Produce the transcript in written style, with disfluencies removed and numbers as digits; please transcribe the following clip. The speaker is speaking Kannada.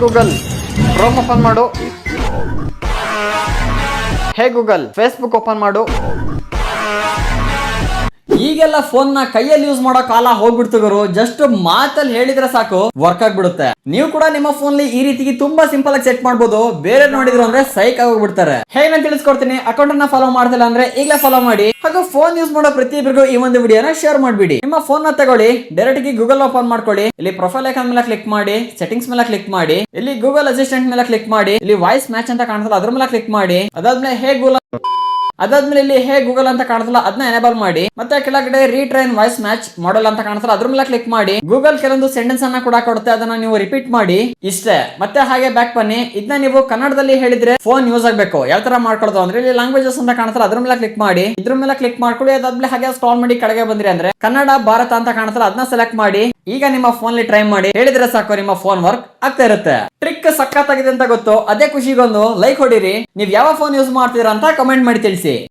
ಗೂಗಲ್ ಕ್ರೋಮ್ ಓಪನ್ ಮಾಡು. ಹೇ ಗೂಗಲ್ ಫೇಸ್ಬುಕ್ ಓಪನ್ ಮಾಡು. ಈಗೆಲ್ಲ ಫೋನ್ ನ ಕೈಯಲ್ಲಿ ಯೂಸ್ ಮಾಡೋ ಕಾಲ ಹೋಗ್ಬಿಡ್ತು ಗುರು. ಜಸ್ಟ್ ಮಾತಲ್ಲಿ ಹೇಳಿದ್ರೆ ಸಾಕು ವರ್ಕ್ ಆಗ್ಬಿಡುತ್ತೆ. ನೀವು ಕೂಡ ನಿಮ್ಮ ಫೋನ್ ಈ ರೀತಿ ತುಂಬಾ ಸಿಂಪಲ್ ಆಗಿ ಸೆಟ್ ಮಾಡಬಹುದು. ಬೇರೆ ನೋಡಿದ್ರು ಅಂದ್ರೆ ಸೈಕ್ ಆಗೋಗ್ಬಿಡ್ತಾರೆ. ಹೇಗೆ ನಾನು ತಿಳಿಸ್ಕೊಡ್ತೀನಿ. ಅಕೌಂಟ್ ಅನ್ನ ಫಾಲೋ ಮಾಡ್ತಿಲ್ಲ ಅಂದ್ರೆ ಈಗಲೇ ಫಾಲೋ ಮಾಡಿ. ಹಾಗೂ ಫೋನ್ ಯೂಸ್ ಮಾಡೋ ಪ್ರತಿಯೊಬ್ಬರಿಗೂ ಈ ಒಂದು ವಿಡಿಯೋನ ಶೇರ್ ಮಾಡ್ಬಿಡಿ. ನಿಮ್ಮ ಫೋನ್ ನ ತಗೊಳ್ಳಿ, ಡೈರೆಕ್ಟ್ ಆಗಿ ಗೂಗಲ್ ಓಪನ್ ಮಾಡ್ಕೊಳ್ಳಿ. ಇಲ್ಲಿ ಪ್ರೊಫೈಲ್ ಐಕಾನ್ ಮೇಲೆ ಕ್ಲಿಕ್ ಮಾಡಿ, ಸೆಟ್ಟಿಂಗ್ಸ್ ಮೇಲೆ ಕ್ಲಿಕ್ ಮಾಡಿ, ಇಲ್ಲಿ ಗೂಗಲ್ ಅಸಿಸ್ಟೆಂಟ್ ಮೇಲೆ ಕ್ಲಿಕ್ ಮಾಡಿ, ಇಲ್ಲಿ ವಾಯ್ಸ್ ಮ್ಯಾಚ್ ಅಂತ ಕಾಣ್ತಲ್ಲ ಅದ್ರ ಮೇಲೆ ಕ್ಲಿಕ್ ಮಾಡಿ. ಅದಾದ್ಮೇಲೆ ಇಲ್ಲಿ ಹೇ ಗೂಗಲ್ ಅಂತ ಕಾಣ್ತಲ್ಲ ಅದನ್ನ ಎನೇಬಲ್ ಮಾಡಿ. ಮತ್ತೆ ಕೆಳಗಡೆ ರೀಟ್ರೈನ್ ವಾಯ್ಸ್ ಮ್ಯಾಚ್ ಮಾಡಲ್ ಅಂತ ಕಾಣ್ತಲ್ಲ ಅದ್ರ ಮೇಲೆ ಕ್ಲಿಕ್ ಮಾಡಿ. ಗೂಗಲ್ ಕೆಲವೊಂದು ಸೆಂಟೆನ್ಸ್ ಅನ್ನ ಕೂಡ ಕೊಡುತ್ತೆ, ಅದನ್ನ ನೀವು ರಿಪೀಟ್ ಮಾಡಿ. ಇಷ್ಟೇ. ಮತ್ತೆ ಹಾಗೆ ಬ್ಯಾಕ್ ಬನ್ನಿ. ಇದನ್ನ ನೀವು ಕನ್ನಡದಲ್ಲಿ ಹೇಳಿದ್ರೆ ಫೋನ್ ಯೂಸ್ ಆಗ್ಬೇಕು. ಯಾವ ತರ ಮಾಡ್ಕೊಳ್ಳೋದು ಅಂದ್ರೆ ಇಲ್ಲಿ ಲ್ಯಾಂಗ್ವೇಜಸ್ ಅಂತ ಕಾಣ್ತಲ್ಲ ಅದ್ರ ಮೇಲೆ ಕ್ಲಿಕ್ ಮಾಡಿ. ಇದ್ರ ಮೇಲೆ ಕ್ಲಿಕ್ ಮಾಡ್ಕೊಳ್ಳಿ. ಅದಾದ್ಮೇಲೆ ಹಾಗೆ ಸ್ಕ್ರಾಲ್ ಮಾಡಿ ಕೆಳಗೆ ಬಂದ್ರಿ ಅಂದ್ರೆ ಕನ್ನಡ ಭಾರತ ಅಂತ ಕಾಣ್ತಲ್ಲ ಅದನ್ನ ಸೆಲೆಕ್ಟ್ ಮಾಡಿ. ಈಗ ನಿಮ್ಮ ಫೋನ್ ಟ್ರೈ ಮಾಡಿ, ಹೇಳಿದ್ರೆ ಸಾಕು ನಿಮ್ಮ ಫೋನ್ ವರ್ಕ್ ಆಗ್ತಾ ಇರುತ್ತೆ. ಟ್ರಿಕ್ ಸಖತ್ತಾಗಿದೆ ಅಂತ ಗೊತ್ತು. ಅದೇ ಖುಷಿಗೊಂದು ಲೈಕ್ ಹೊಡಿರಿ. ನೀವು ಯಾವ ಫೋನ್ ಯೂಸ್ ಮಾಡ್ತೀರಾ ಅಂತ ಕಮೆಂಟ್ ಮಾಡಿ ತಿಳಿಸಿ.